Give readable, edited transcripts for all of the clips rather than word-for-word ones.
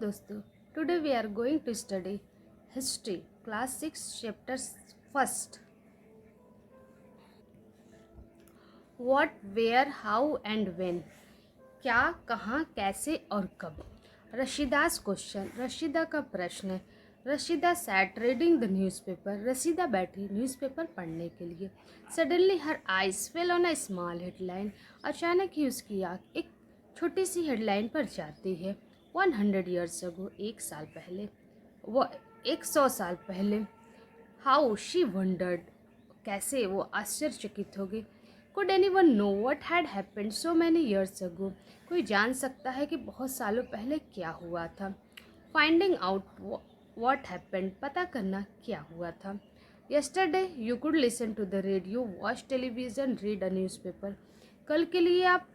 दोस्तों, today we are going to study history class 6 chapter first. What, where, how and when. क्या, कहाँ, कैसे और कब। रशीदास क्वेश्चन, रशीदा का प्रश्न। Rashida sat reading the newspaper. Rashida बैठी न्यूज़पेपर पढ़ने के लिए। Suddenly her eyes fell on a small headline. अचानक ही उसकी आँख एक छोटी सी हेडलाइन पर जाती है। 100 years ago, 1 साल पहले। वो 100 साल पहले। हाउ शी वंडर्ड, कैसे वो आश्चर्यचकित हो गई। Could any one know what had happened so many years ago, कोई जान सकता है कि बहुत सालों पहले क्या हुआ था। फाइंडिंग आउट वॉट हैपेंड, पता करना क्या हुआ था। Yesterday you could listen to the radio, watch television, read a newspaper. कल के लिए आप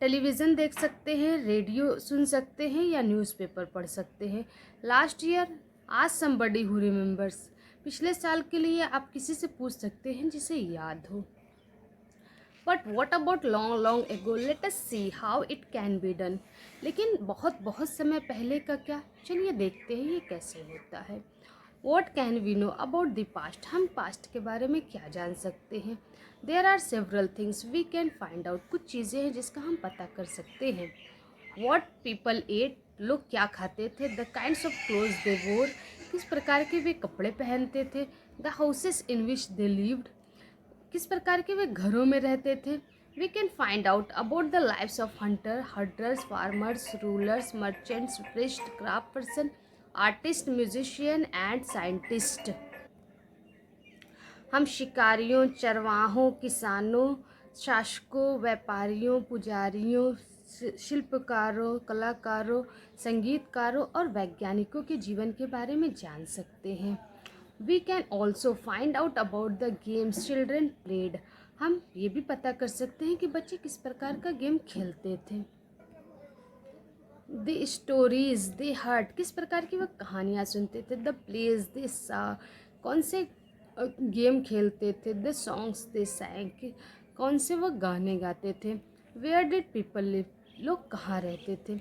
टेलीविज़न देख सकते हैं, रेडियो सुन सकते हैं या न्यूज़पेपर पढ़ सकते हैं। लास्ट ईयर आज समबडी हु रिमेंबर्स, पिछले साल के लिए आप किसी से पूछ सकते हैं जिसे याद हो। But what about long long ago, let us see how it can be done. लेकिन बहुत बहुत समय पहले का क्या, चलिए देखते हैं ये कैसे होता है। What can we know about the past, हम पास्ट के बारे में क्या जान सकते हैं। There are several things we can find out, कुछ चीज़ें हैं जिसका हम पता कर सकते हैं। वॉट पीपल एट, लोग क्या खाते थे। The kinds of clothes they wore, किस प्रकार के वे कपड़े पहनते थे। The houses in which they lived, किस प्रकार के वे घरों में रहते थे। We can find out about the lives of hunter, hunters, farmers, rulers, merchants, priest, craft person, artist, musician and scientist. हम शिकारियों, चरवाहों, किसानों, शासकों, व्यापारियों, पुजारियों, शिल्पकारों, कलाकारों, संगीतकारों और वैज्ञानिकों के जीवन के बारे में जान सकते हैं। We can also find out about the games children played, हम ये भी पता कर सकते हैं कि बच्चे किस प्रकार का गेम खेलते थे। द स्टोरीज दे हर्ट, किस प्रकार की वह कहानियाँ सुनते थे। द प्लेज दे सा, कौन से गेम खेलते थे। द सॉन्ग्स दे सैंग, कौन से वह गाने गाते थे। वेयर डिड पीपल लिव, लोग कहाँ रहते थे।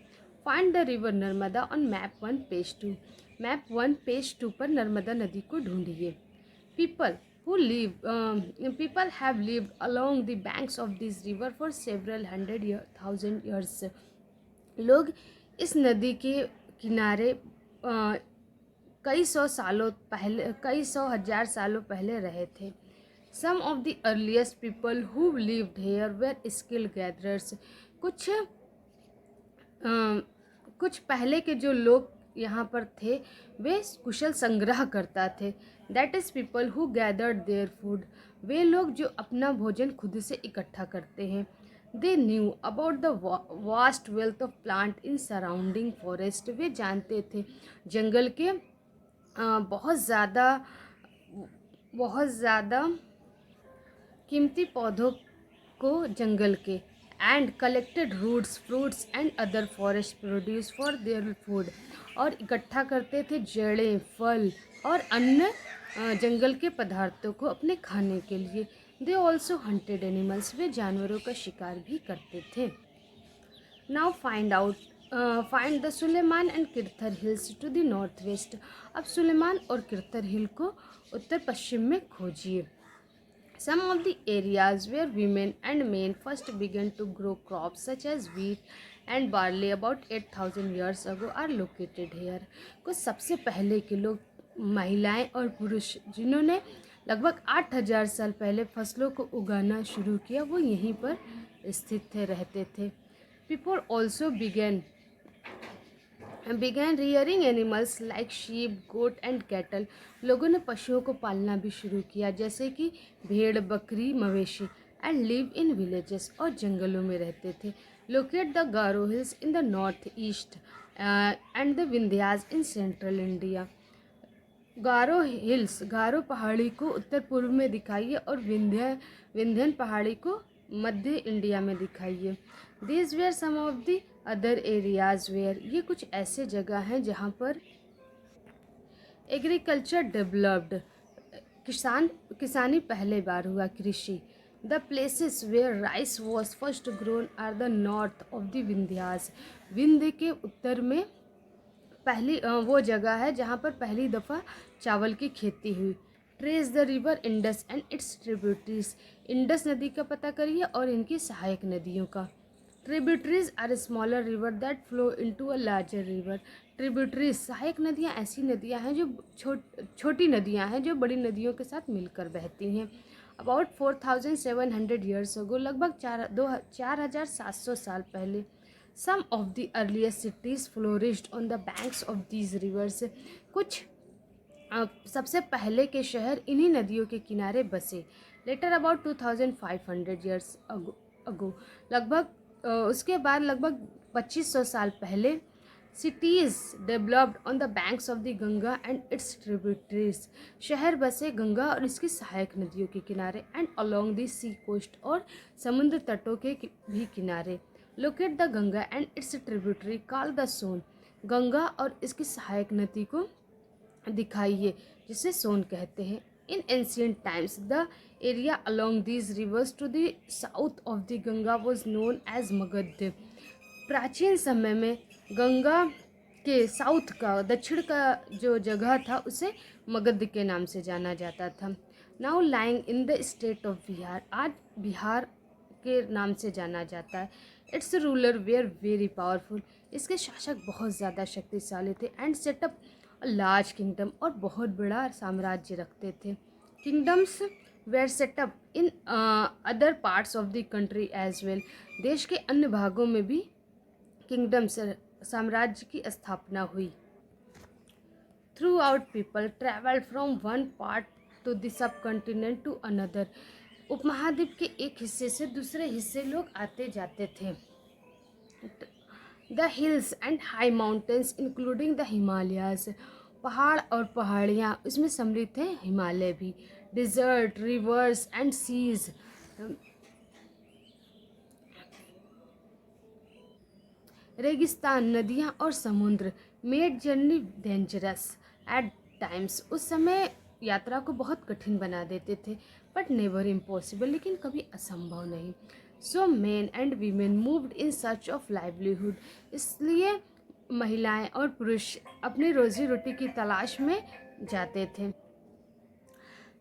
Find the river Narmada on map 1 page 2, map 1 page 2 पर नर्मदा नदी को ढूंढिए। People who live people have lived along the banks of this river for several thousand years, लोग इस नदी के किनारे कई सौ हजार सालों पहले रहे थे। Some of the earliest people who lived here were skill gatherers, कुछ पहले के जो लोग यहाँ पर थे वे कुशल संग्रह करता थे। That is people who gathered their food, वे लोग जो अपना भोजन खुद से इकट्ठा करते हैं। They knew about the vast wealth of plant in surrounding forest, वे जानते थे जंगल के बहुत ज़्यादा कीमती पौधों को, जंगल के। And collected roots, fruits and other forest produce for their food, और इकट्ठा करते थे जड़ें, फल और अन्य जंगल के पदार्थों को अपने खाने के लिए। दे ऑल्सो हंटेड एनिमल्स, वे जानवरों का शिकार भी करते थे। Now find the Suleman and Kirthar hills to the north west, अब सुलेमान और किरथर हिल को उत्तर पश्चिम में खोजिए। Some of the areas where women and men first began to grow crops such as wheat and barley about 8,000 years ago are located here. कुछ सबसे पहले के लोग, महिलाएं और पुरुष जिन्होंने लगभग 8,000 साल पहले फसलों को उगाना शुरू किया, वो यहीं पर स्थित थे, रहते थे। People also began rearing animals like sheep, goat and cattle. लोगों ने पशुओं को पालना भी शुरू किया जैसे कि भेड़, बकरी, मवेशी। एंड लिव इन विलेजेस, और जंगलों में रहते थे। Locate the Garo hills in the north east and the Vindhyas in central India. Garo hills, Garo पहाड़ी को उत्तर पूर्व में दिखाइए और विंध्यन पहाड़ी को मध्य इंडिया में दिखाइए। These were some of the other areas where, ये कुछ ऐसे जगह हैं जहाँ पर एग्रीकल्चर डेवलप्ड, किसानी पहले बार हुआ, कृषि। The places where rice was first grown are the north of the Vindhyas, Vindhya के उत्तर में पहली वो जगह है जहाँ पर पहली दफ़ा चावल की खेती हुई। Trace the river Indus and its tributaries. Indus नदी का पता करिए और इनकी सहायक नदियों का। Tributaries are smaller river that flow into a larger river. Tributaries सहायक नदियाँ ऐसी नदियाँ हैं जो छोटी नदियाँ हैं जो बड़ी नदियों के साथ मिलकर बहती हैं। अबाउट 4700 ईयर्स अगो, लगभग 4700 साल पहले, some of the earliest cities flourished on the banks of these rivers. कुछ सबसे पहले के शहर इन्हीं नदियों के किनारे बसे। लेटर अबाउट 2500 ईयर्स अगो, लगभग उसके बाद लगभग 2500 साल पहले, cities developed on the banks of the Ganga and its tributaries. शहर बसे गंगा और इसकी सहायक नदियों के किनारे, and along the sea coast, और समुद्र तटों के भी किनारे। Locate the Ganga and its tributary call the Son. Ganga और इसकी सहायक नदी को दिखाइए जिसे सोन कहते हैं। In ancient times the area along these rivers to the south of the Ganga was known as Magadha. प्राचीन समय में गंगा के साउथ का, दक्षिण का जो जगह था उसे मगध के नाम से जाना जाता था। Now lying in the state of Bihar, आज बिहार के नाम से जाना जाता है। Its ruler were very powerful. इसके शासक बहुत ज़्यादा शक्तिशाली थे। एंड सेटअप लार्ज किंगडम, और बहुत बड़ा साम्राज्य रखते थे। Kingdoms were set up in other parts of the country as well. देश के अन्य भागों में भी किंगडम साम्राज्य की स्थापना हुई। Throughout people travel from one part to the सब कंटिनेंट टू अनदर। उपमहाद्वीप के एक हिस्से से दूसरे हिस्से लोग आते जाते थे। The hills and high mountains including the Himalayas. पहाड़ और पहाड़ियाँ, इसमें सम्मिलित हैं हिमालय भी। Desert, rivers and seas. रेगिस्तान, नदियाँ और समुद्र। Made journey dangerous at times. उस समय यात्रा को बहुत कठिन बना देते थे। बट नेवर इम्पॉसिबल, लेकिन कभी असंभव नहीं। So main and women moved in search of livelihood. इसलिए महिलाएं और पुरुष अपनी रोजी रोटी की तलाश में जाते थे।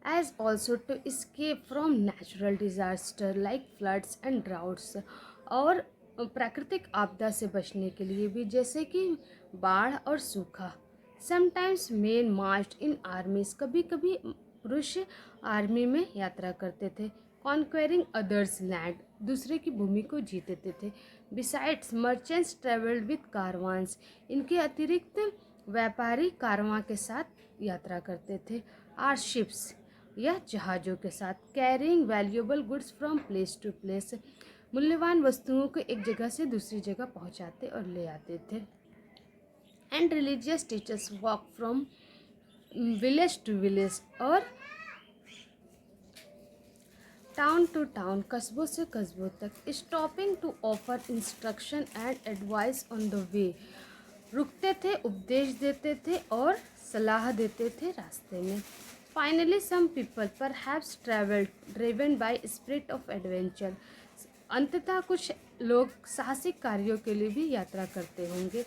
As also to escape from natural disaster like floods and droughts. और प्राकृतिक आपदा से बचने के लिए भी, जैसे कि बाढ़ और सूखा। समटाइम्स मेन मार्च्ड इन आर्मीज। कभी कभी पुरुष आर्मी में यात्रा करते थे। कॉन्क्वेरिंग अदर्स लैंड, दूसरे की भूमि को जीतते थे। Besides merchants travelled with कारवांस। इनके अतिरिक्त व्यापारी कारवां के साथ यात्रा करते थे। आर शिप्स, यह जहाज़ों के साथ। Carrying valuable goods from place to place. मूल्यवान वस्तुओं को एक जगह से दूसरी जगह पहुंचाते और ले आते थे। And religious teachers walk from village to village, और टाउन टू टाउन, कस्बों से कस्बों तक। Stopping to offer instruction and advice on the way. रुकते थे, उपदेश देते थे और सलाह देते थे रास्ते में। Finally some people perhaps travelled driven by spirit of adventure. अंततः कुछ लोग साहसिक कार्यों के लिए भी यात्रा करते होंगे।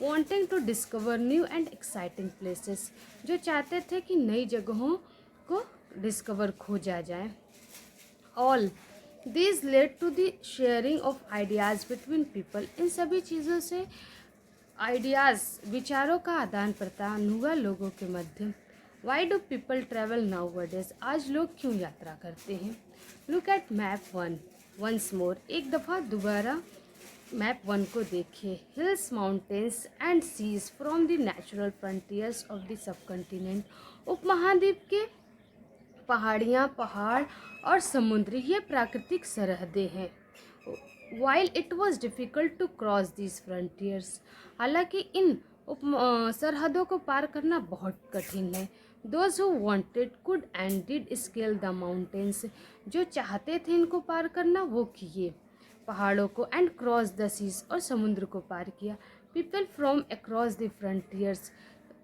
Wanting to discover new and exciting places, जो चाहते थे कि नई जगहों को डिस्कवर खोजा जाए। All this led to the sharing of ideas between people. इन सभी चीज़ों से आइडियाज़, विचारों का आदान प्रदान हुआ लोगों के मध्य। Why do people travel nowadays. आज लोग क्यों यात्रा करते हैं। Look at map 1 once more. एक दफ़ा दोबारा मैप 1 को देखिए। Hills, mountains and seas from the natural frontiers of the सब कंटिनेंट। उपमहाद्वीप के पहाड़ियाँ, पहाड़ और समुद्र, ये प्राकृतिक सरहदें हैं। While it was difficult to cross these frontiers. हालांकि इन सरहदों को पार करना बहुत कठिन है। Those who wanted could and did scale the mountains. जो चाहते थे इनको पार करना वो किए पहाड़ों को। एंड क्रॉस द सीज, और समुद्र को पार किया। People from across the frontiers,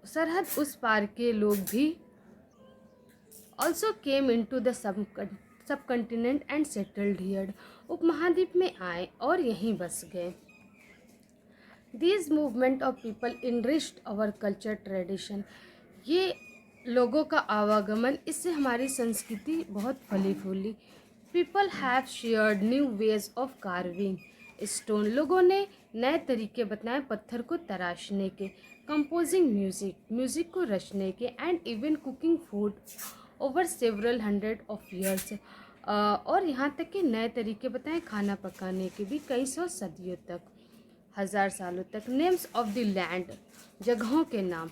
सरहद उस पार के लोग भी also came into the सब कंटिनेंट एंड सेटल्ड हियर। उपमहाद्वीप में आए और यहीं बस गए। These movement of people enriched our culture tradition. ये लोगों का आवागमन, इससे हमारी संस्कृति बहुत फली फूली। People have shared new ways of carving stone. लोगों ने नए तरीके बताए पत्थर को तराशने के। कंपोजिंग म्यूजिक, म्यूजिक को रचने के। And even cooking food over several hundred of years. और यहाँ तक कि नए तरीके बताएं खाना पकाने के भी, कई सौ सदियों तक, हजार सालों तक। नेम्स ऑफ द लैंड, जगहों के नाम।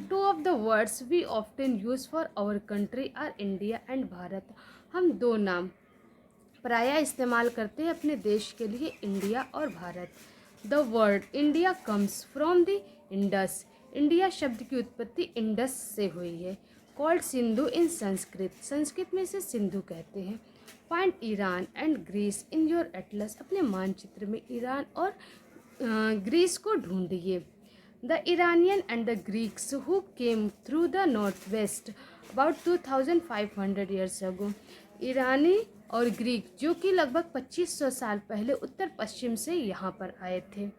Two of the words we often use for our country are India and Bharat. हम दो नाम प्रायः इस्तेमाल करते हैं अपने देश के लिए, इंडिया और भारत। The word India comes from the Indus. India शब्द की उत्पत्ति इंडस से हुई है। कॉल्ड सिंधु इन संस्कृत, संस्कृत में इसे सिंधु कहते हैं। Find Iran and Greece in your atlas. अपने मानचित्र में ईरान और ग्रीस को ढूंढिए। The Iranian and the Greeks who came through the north west about 2500 years ago. ईरानी और ग्रीक जो कि लगभग 2500 साल पहले उत्तर पश्चिम से यहाँ पर आए थे।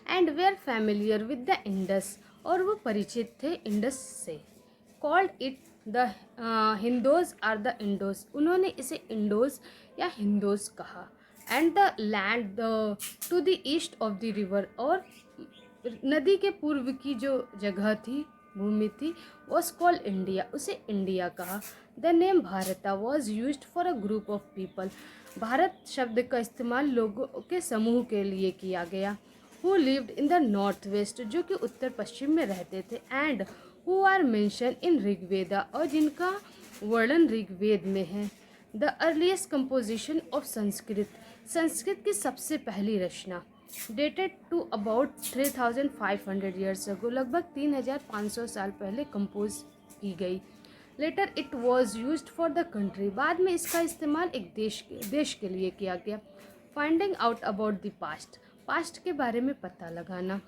And were familiar with the Indus, और वो परिचित थे इंडस से। Called it the Hindos or the Indos. उन्होंने इसे इंडोस या हिंदोस कहा। And the land the to the east of the river, और नदी के पूर्व की जो जगह थी, भूमि थी, वॉज कॉल्ड इंडिया, उसे इंडिया कहा। द नेम भारता was used for a group of people. Bharat शब्द का इस्तेमाल लोगों के समूह के लिए किया गया। Who lived in the north west, जो कि उत्तर पश्चिम में रहते थे। And who are mention in Rigveda, और जिनका वर्णन ऋग्वेद में है। The earliest composition of Sanskrit, Sanskrit की सबसे पहली रचना। Dated to about 3500 years ago, लगभग 3500 साल पहले कंपोज की गई। Later it was used for the country, बाद में इसका इस्तेमाल एक देश के लिए किया गया। Finding out about the past, past के बारे में पता लगाना।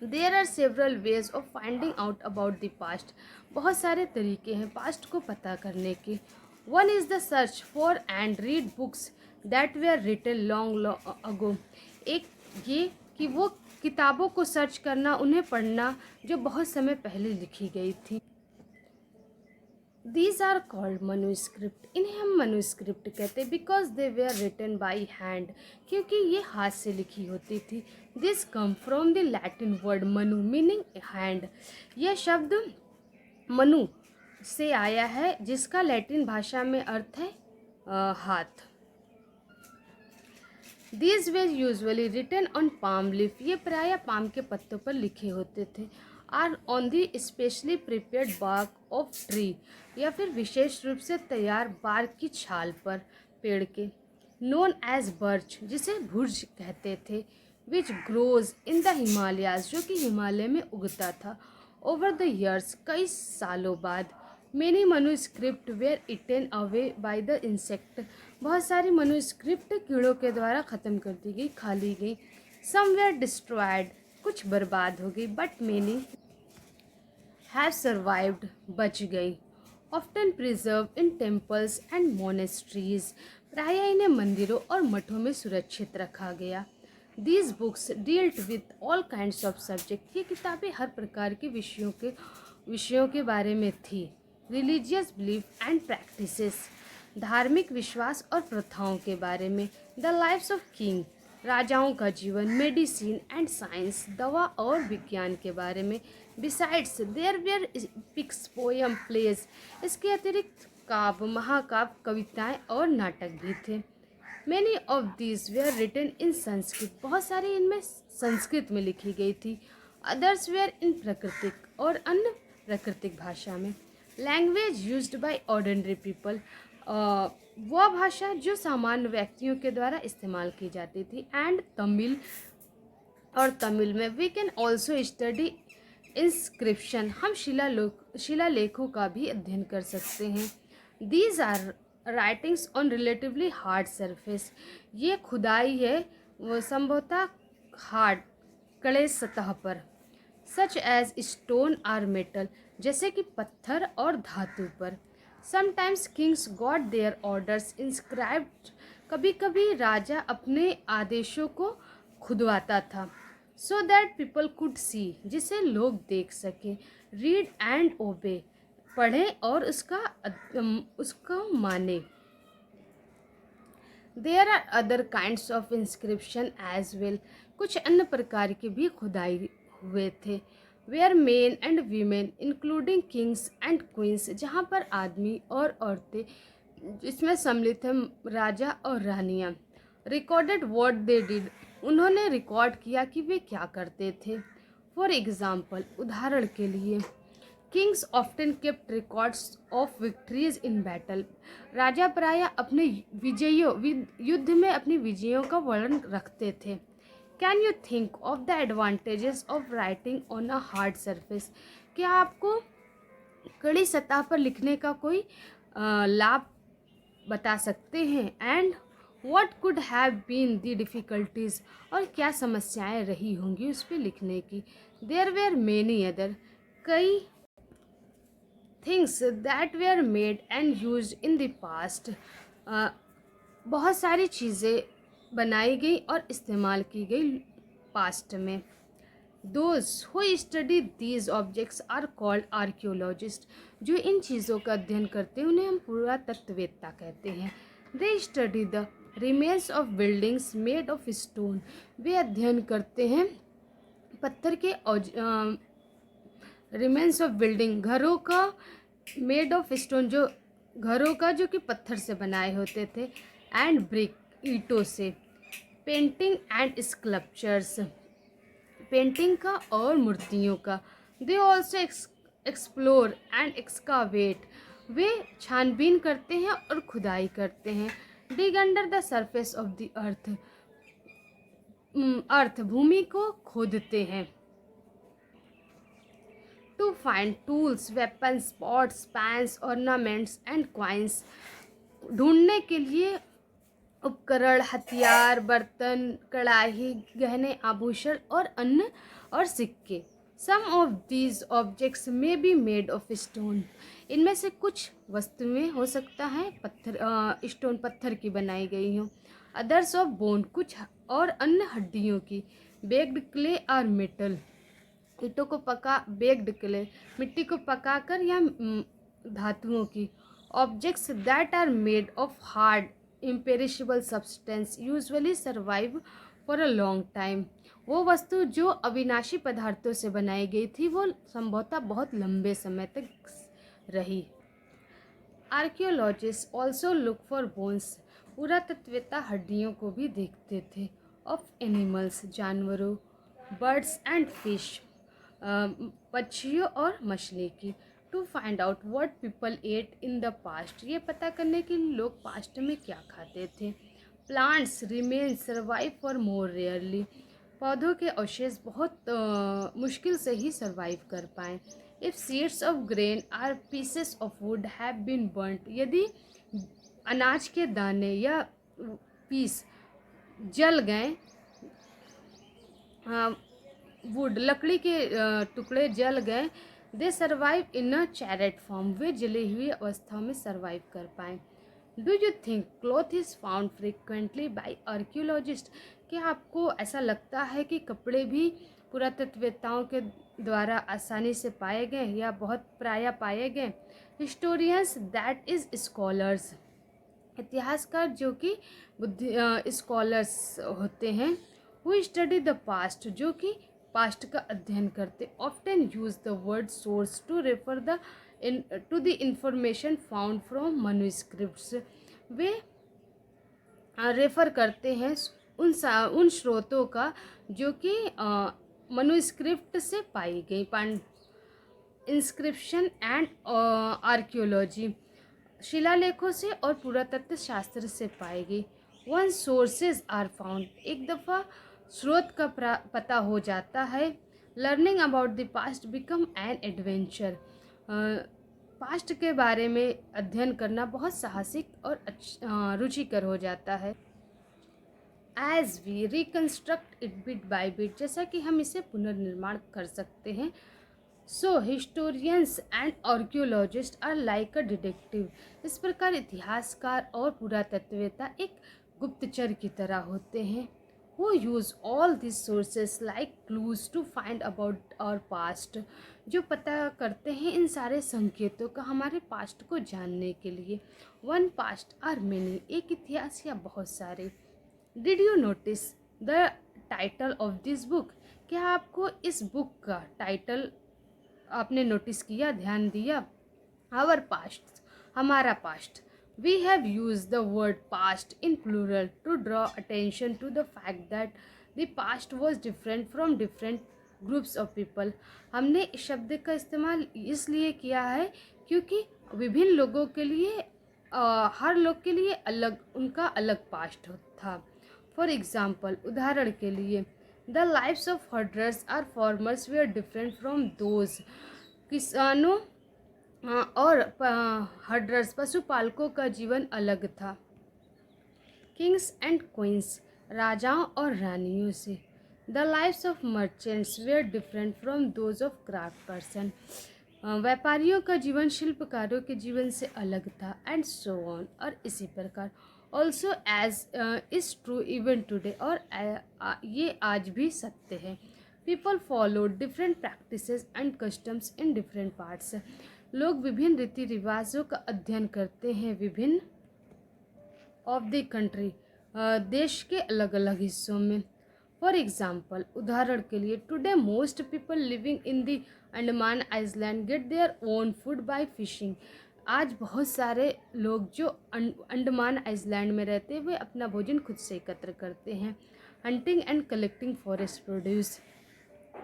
There are several ways of finding out about the past. बहुत सारे तरीके हैं पास्ट को पता करने के। One is the search for and read books that were written long ago. एक ये कि वो किताबों को सर्च करना, उन्हें पढ़ना जो बहुत समय पहले लिखी गई थी। These are called manuscript, इन्हें हम manuscript कहते हैं because they were written by hand, क्योंकि ये हाथ से लिखी होती थी। This come from the Latin word manu meaning hand। यह शब्द मनु से आया है जिसका लैटिन भाषा में अर्थ है हाथ। These were usually written on palm leaf, ये प्रायः पाम के पत्तों पर लिखे होते थे। Or on the specially prepared bark of tree, या फिर विशेष रूप से तैयार बार्क की छाल पर, पेड़ के। नोन एज बर्च, जिसे भुर्ज कहते थे। Which grows in the Himalayas, जो कि हिमालय में उगता था। ओवर द ईयर्स, कई सालों बाद। Many manuscript were eaten away by the insect, बहुत सारी मनुस्क्रिप्ट कीड़ों के द्वारा ख़त्म कर दी गई, खा ली गई। सम वेयर डिस्ट्रॉयड, कुछ बर्बाद हो गई। बट मेनी हैव सर्वाइव्ड, बच गई। Often preserve in temples and monasteries, प्रायः इन्हें मंदिरों और मठों में सुरक्षित रखा गया। These books dealt with all kinds of subject, ये किताबें हर प्रकार के विषयों के बारे में थी। रिलीजियस बिलीफ एंड प्रैक्टिसेस, धार्मिक विश्वास और प्रथाओं के बारे में। द लाइफ्स ऑफ किंग, राजाओं का जीवन। मेडिसिन एंड साइंस, दवा और विज्ञान के बारे में। Besides there were epics, poem, plays, इसके अतिरिक्त काव्य, महाकाव्य, कविताएं और नाटक भी थे। Many of these were written in Sanskrit, बहुत सारी इनमें संस्कृत में लिखी गई थी। अदर्स वेयर इन प्राकृतिक, और अन्य प्राकृतिक भाषा में। Language used by ordinary people, वह भाषा जो सामान्य व्यक्तियों के द्वारा इस्तेमाल की जाती थी। एंड तमिल, और तमिल में। We can also study inscription, हम शिलालेखों का भी अध्ययन कर सकते हैं। These are writings on relatively hard surface, ये खुदाई है वो संभवतः हार्ड, कड़े सतह पर। Such as stone or metal, जैसे कि पत्थर और धातु पर। Sometimes kings got their orders inscribed, कभी कभी राजा अपने आदेशों को खुदवाता था। So that people could see, जिसे लोग देख सके, रीड एंड ओबे, पढ़ें और उसका माने। There are other kinds of inscription as well, कुछ अन्य प्रकार के भी खुदाई हुए थे। Where men and women including kings and queens, जहाँ पर आदमी और औरतें इसमें सम्मिलित हैं, राजा और रानियाँ। रिकॉर्डेड व्हाट दे डिड, उन्होंने रिकॉर्ड किया कि वे क्या करते थे। फॉर एग्जाम्पल, उदाहरण के लिए, kings often kept records of victories in battle, राजा प्रायः अपने युद्ध में अपनी विजयों का वर्णन रखते थे। Can you think of the advantages of writing on a hard surface, क्या आपको कड़ी सतह पर लिखने का कोई लाभ बता सकते हैं। And what could have been the difficulties, और क्या समस्याएं रही होंगी उस पर लिखने की। देयर वेयर मेनी अदर, कई things that were made and used in the past, बहुत सारी चीज़ें बनाई गई और इस्तेमाल की गई पास्ट में। Those who study these objects are called archaeologists, जो इन चीज़ों का अध्ययन करते हैं उन्हें हम पुरातत्ववेत्ता कहते हैं। They study the remains of buildings made of stone, वे अध्ययन करते हैं पत्थर के रिमेन्स ऑफ बिल्डिंग, घरों का, मेड ऑफ स्टोन, जो घरों का जो कि पत्थर से बनाए होते थे, एंड ब्रिक, ईंटों से। पेंटिंग एंड स्कल्पचर्स, पेंटिंग का और मूर्तियों का। They also explore and excavate, वे छानबीन करते हैं और खुदाई करते हैं। Dig under the surface of the earth, भूमि को खोदते हैं। To find tools, weapons, pots, pans, ornaments and coins, ढूंढने के लिए उपकरण, हथियार, बर्तन, कड़ाही, गहने, आभूषण और अन्न और सिक्के। सम ऑफ दीज ऑब्जेक्ट्स में बी मेड ऑफ स्टोन, इनमें से कुछ वस्तुएं हो सकता है स्टोन, पत्थर की बनाई गई हों। अदर्स ऑफ बोन, कुछ और अन्य हड्डियों की। बेक्ड क्ले और मेटल, ईंटों को बेक्ड क्ले, मिट्टी को पकाकर या धातुओं की। Objects that are made of hard imperishable substance usually survive for a long time, वो वस्तु जो अविनाशी पदार्थों से बनाई गई थी वो संभवतः बहुत लंबे समय तक रही। Archaeologist also look for bones, पुरातत्ववेत्ता हड्डियों को भी देखते थे। ऑफ एनिमल्स, जानवरों, बर्ड्स एंड फिश, पक्षियों और मछली की। To find out what people ate in the past, ये पता करने के लिए लोग पास्ट में क्या खाते थे। Plants remain survive for more rarely, पौधों के अवशेष बहुत मुश्किल से ही सर्वाइव कर पाएँ। If seeds of grain or pieces of wood have been burned, यदि अनाज के दाने या पीस जल गए, वुड, लकड़ी के टुकड़े जल गए, they survive in a charred form, वे जली हुई अवस्था में सर्वाइव कर पाएँ। Do you think cloth is found frequently by archaeologist, क्या आपको ऐसा लगता है कि कपड़े भी पुरातत्ववेत्ताओं के द्वारा आसानी से पाए गए या बहुत प्रायः पाए गए। हिस्टोरियंस दैट इज़ स्कॉलर्स, इतिहासकार जो कि स्कॉलर्स होते हैं। हु स्टडी द पास्ट, जो कि पास्ट का अध्ययन करते। Often use the word source to refer to the information found from manuscripts, वे रेफर करते हैं उन स्रोतों का जो कि मनुस्क्रिप्ट से पाई गई। इंस्क्रिप्शन एंड आर्कियोलॉजी, शिलालेखों से और पुरातत्व शास्त्र से पाई गई। वन सोर्सेज आर फाउंड, एक दफ़ा स्रोत का पता हो जाता है। Learning about the past become an adventure, past के बारे में अध्ययन करना बहुत साहसिक और रुचिकर हो जाता है। As we reconstruct it bit by bit, जैसा कि हम इसे पुनर्निर्माण कर सकते हैं। So historians and archaeologist are like a detective, इस प्रकार इतिहासकार और पुरातत्ववेत्ता एक गुप्तचर की तरह होते हैं। who use all these sources like clues to find about our past, जो पता करते हैं इन सारे संकेतों का हमारे पास्ट को जानने के लिए। वन पास्ट आर मेनी, एक इतिहास या बहुत सारे। Did you notice the title of this book, क्या आपको इस बुक का टाइटल आपने नोटिस किया, ध्यान दिया? आवर पास्ट, हमारा past. We have used the word past in plural to draw attention to the fact that the past was different from different groups of people. हमने इस शब्द का इस्तेमाल इसलिए किया है क्योंकि विभिन्न लोगों के लिए हर लोग के लिए अलग उनका अलग पास्ट था। फॉर एग्जाम्पल, उदाहरण के लिए, the lives of herders or farmers were different from those, किसानों और हर्डर्स पशुपालकों का जीवन अलग था। किंग्स एंड क्वींस, राजाओं और रानियों से। The lives of merchants were different from those of craft person, व्यापारियों का जीवन शिल्पकारों के जीवन से अलग था। एंड सो ऑन, और इसी प्रकार। Also as is true even today, और ये आज भी सत्य है। People follow different practices and customs in different parts, लोग विभिन्न रीति रिवाजों का अध्ययन करते हैं विभिन्न ऑफ द कंट्री, देश के अलग अलग हिस्सों में। फॉर एग्जाम्पल, उदाहरण के लिए, today most people living in the Andaman island get their own food by fishing, आज बहुत सारे लोग जो अंडमान आइलैंड में रहते हैं वे अपना भोजन खुद से एकत्र करते हैं। Hunting and collecting forest produce,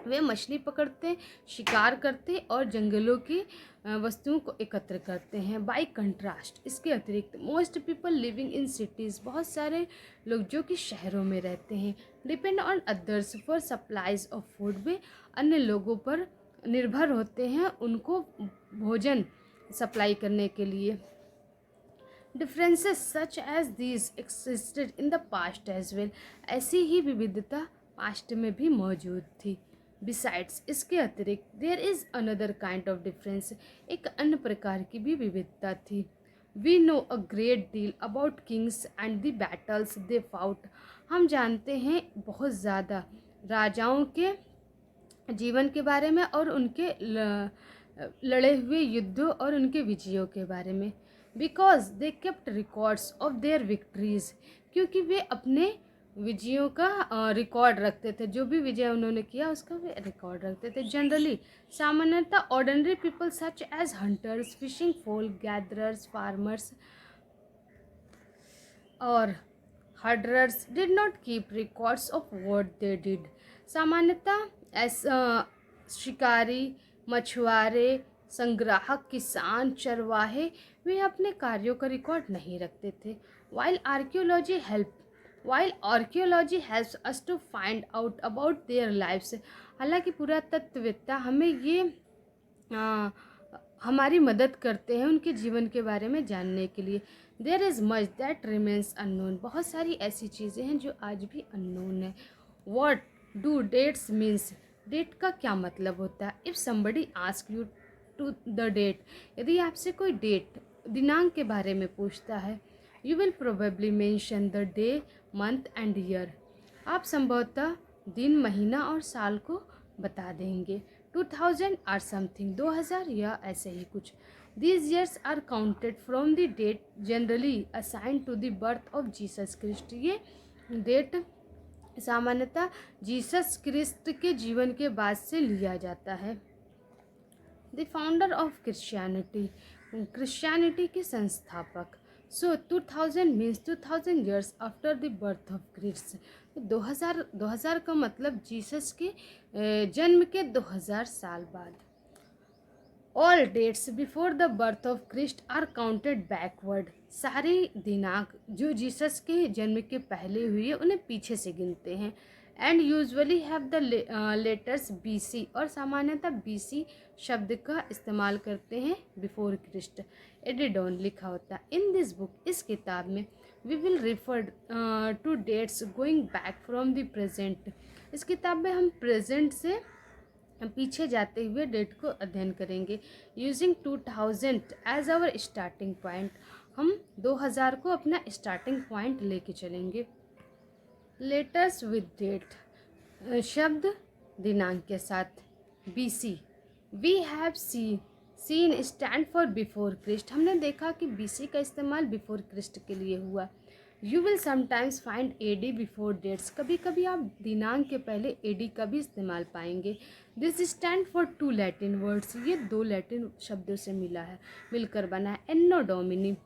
वे मछली पकड़ते, शिकार करते और जंगलों की वस्तुओं को एकत्र करते हैं। बाई कंट्रास्ट, इसके अतिरिक्त, most people living in cities, बहुत सारे लोग जो कि शहरों में रहते हैं, depend on others for supplies of food, वे अन्य लोगों पर निर्भर होते हैं उनको भोजन सप्लाई करने के लिए। Differences such as these existed in the past as well, ऐसी ही विविधता पास्ट में भी मौजूद थी। बिसाइड्स, इसके अतिरिक्त, there is another kind of difference, एक अन्य प्रकार की भी विविधता थी। We know a great deal about kings and the battles they fought, हम जानते हैं बहुत ज़्यादा राजाओं के जीवन के बारे में और उनके लड़े हुए युद्धों और उनके विजयों के बारे में। Because they kept records of their victories, क्योंकि वे अपने विजयों का रिकॉर्ड रखते थे, जो भी विजय उन्होंने किया उसका वे रिकॉर्ड रखते थे। जनरली, सामान्यतः, ordinary people such as hunters, fishing folk, gatherers, farmers और herders did not keep records of what they did, सामान्यतः शिकारी, मछुआरे, संग्राहक, किसान, चरवाहे, वे अपने कार्यों का रिकॉर्ड नहीं रखते थे। While archaeology helps us to find out about their lives, हालांकि पुरातत्ववेत्ता हमें ये हमारी मदद करते हैं उनके जीवन के बारे में जानने के लिए। There is much that remains unknown, बहुत सारी ऐसी चीज़ें हैं जो आज भी अननोन है। What do dates means, date का क्या मतलब होता है? If somebody ask you to the date, यदि आपसे कोई डेट, दिनांक के बारे में पूछता है, you will probably mention the day, month and year, आप संभवतः दिन, महीना और साल को बता देंगे। 2000 आर समथिंग, 2000 या ऐसे ही कुछ। These years are counted from the date generally assign to the birth of Jesus Christ, ये डेट सामान्यतः जीसस क्रिस्ट के जीवन के बाद से लिया जाता है। The founder of Christianity, Christianity के संस्थापक। So 2000 means 2000 years after the birth of Christ, 2000 का मतलब जीसस के जन्म के 2000 साल बाद। All dates before the birth of Christ are counted backward, सारे दिनांक जो जीसस के जन्म के पहले हुई है उन्हें पीछे से गिनते हैं। And usually have the letters BC, और सामान्यतः BC शब्द का इस्तेमाल करते हैं बिफोर क्रिस्ट। एडेड ऑन, लिखा होता है। इन दिस बुक, इस किताब में, we will refer to dates going back from the present, इस किताब में हम प्रेजेंट से पीछे जाते हुए डेट को अध्ययन करेंगे। Using 2000 as our starting point, हम 2000 को अपना स्टार्टिंग पॉइंट लेके चलेंगे। लेटर्स विद डेट, शब्द दिनांक के साथ। BC, we have seen stand for before Christ, हमने देखा कि BC का इस्तेमाल बिफोर क्रिस्ट के लिए हुआ। You will sometimes find AD before dates, कभी कभी आप दिनांक के पहले AD का भी इस्तेमाल पाएंगे। This stand for 2 Latin words, ये 2 लैटिन शब्दों से मिलकर बना है। Anno domini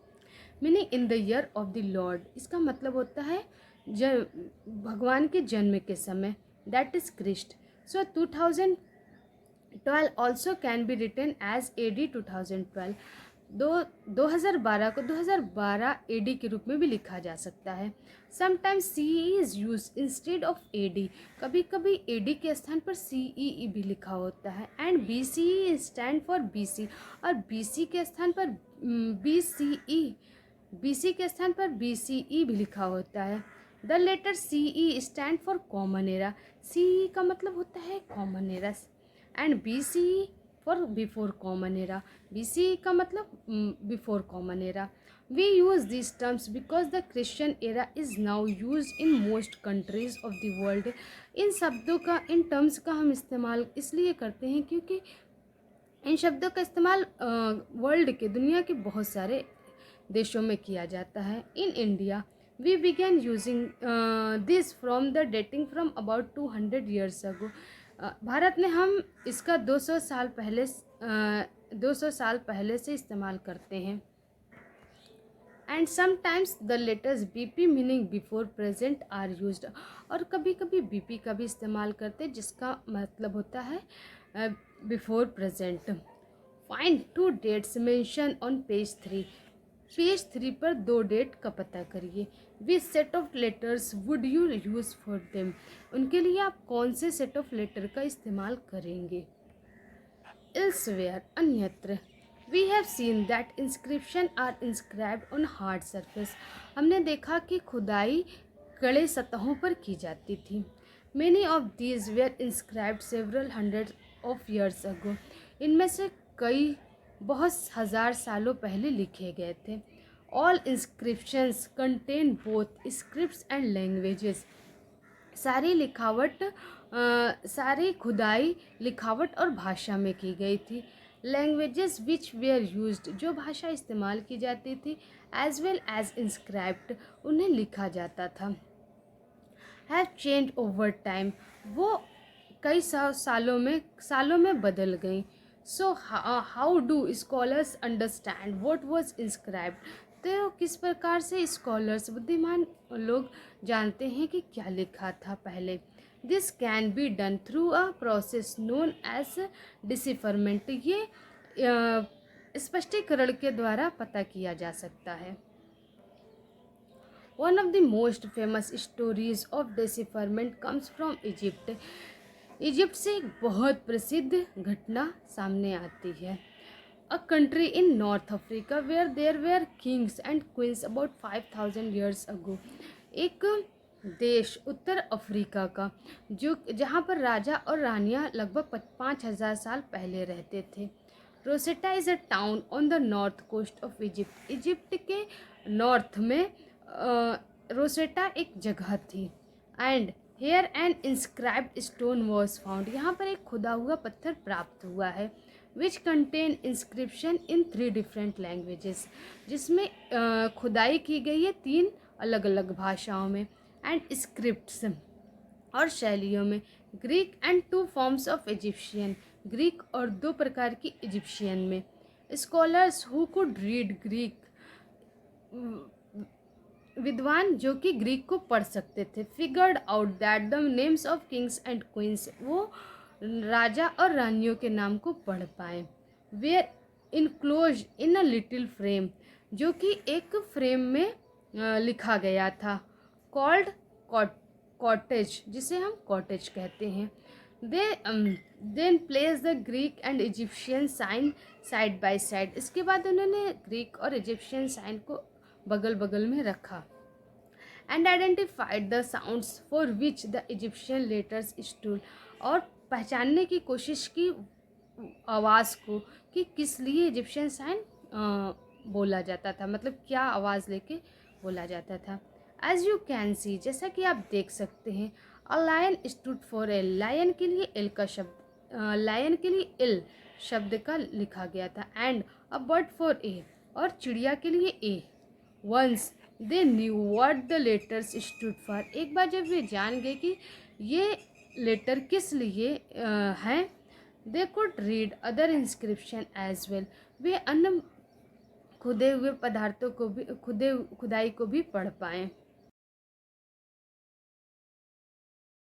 meaning in the year of the Lord, इसका मतलब होता है भगवान के जन्म के समय, that is Christ. So 2012 also can be written as AD 2012, 2012 को 2012 AD के रूप में भी लिखा जा सकता है। Sometimes CE is use instead of AD, कभी कभी AD के स्थान पर CEE भी लिखा होता है। And BCE stand for BC, और BC के स्थान पर BCE भी लिखा होता है। The letter CE stand for common era, CE का मतलब होता है common era, and BCE for before common era, BCE का मतलब before common era. We use this terms because the Christian era is now use in most countries of the world, इन शब्दों का, in terms का हम इस्तेमाल इसलिए करते हैं क्योंकि इन शब्दों का इस्तेमाल वर्ल्ड के, दुनिया के बहुत सारे देशों में किया जाता है। In India we begin using this from the dating from about 200 years ago, भारत में हम इसका 200 साल पहले से इस्तेमाल करते हैं। And sometimes the letters BP meaning before present are used, और कभी कभी BP का भी इस्तेमाल करते हैं जिसका मतलब होता है before present. Find 2 dates mention on page 3, page 3 पर 2 डेट का पता करिए। Which set of letters would you use for them, उनके लिए आप कौन से सेट ऑफ लेटर का इस्तेमाल करेंगे। एल्सवेयर, अन्यत्र। We have seen that inscription are inscribed on hard surface, हमने देखा कि खुदाई कड़े सतहों पर की जाती थी। Many of these where inscribed several hundred of years ago, इनमें से कई बहुत हजार सालों पहले लिखे गए थे। All inscriptions contain both scripts and languages, सारी खुदाई लिखावट और भाषा में की गई थी। लैंग्वेजेस विच वेयर यूज्ड, जो भाषा इस्तेमाल की जाती थी, एज वेल एज इंस्क्राइब्ड, उन्हें लिखा जाता था। हैव चेंज ओवर टाइम, वो कई सालों में बदल गई। So how do scholars understand what was inscribed, तो किस प्रकार से स्कॉलर्स, बुद्धिमान लोग जानते हैं कि क्या लिखा था पहले। This can be done through a process known as decipherment, ये स्पष्टीकरण के द्वारा पता किया जा सकता है। One of the most famous stories of decipherment comes from Egypt, Egypt से एक बहुत प्रसिद्ध घटना सामने आती है। A country in north Africa where there were kings and queens about 5000 years ago, एक देश उत्तर अफ्रीका का जहाँ पर राजा और रानियाँ लगभग 5000 साल पहले रहते थे। Rosetta is a town on the north coast of Egypt, Egypt के नॉर्थ में रोसेटा एक जगह थी। And here an inscribed stone was found, यहाँ पर एक खुदा हुआ पत्थर प्राप्त हुआ है। Which contain inscription in 3 different languages, जिसमें खुदाई की गई है 3 अलग अलग भाषाओं में। एंड स्क्रिप्ट्स, और शैलियों में, Greek and 2 forms of Egyptian, Greek और 2 प्रकार की इजिप्शियन में। Scholars who could read Greek, विद्वान जो कि ग्रीक को पढ़ सकते थे, figured out that the names of kings and queens, वो राजा और रानियों के नाम को पढ़ पाए। Were enclose in a little frame, जो कि एक फ्रेम में लिखा गया था। कॉल्ड कॉटेज, जिसे हम कॉटेज कहते हैं। Then place the Greek and Egyptian sign side by side, इसके बाद उन्होंने ग्रीक और इजिप्शियन साइन को बगल बगल में रखा। And identified the sounds for which the Egyptian letters stood, और पहचानने की कोशिश की आवाज़ को कि किस लिए इजिप्शियन साइन बोला जाता था, मतलब क्या आवाज़ लेके बोला जाता था। एज यू कैन सी, जैसा कि आप देख सकते हैं, a lion stood for L, lion के लिए एल का शब्द, लायन के लिए एल शब्द का लिखा गया था, and a bird for A, और चिड़िया के लिए A. Once they knew what the letters stood for, एक बार जब वे जान गए कि ये लेटर किस लिए हैं, they could read other inscription as well, वे अन्य खुदे हुए पदार्थों को भी, खुदाई को भी पढ़ पाएँ।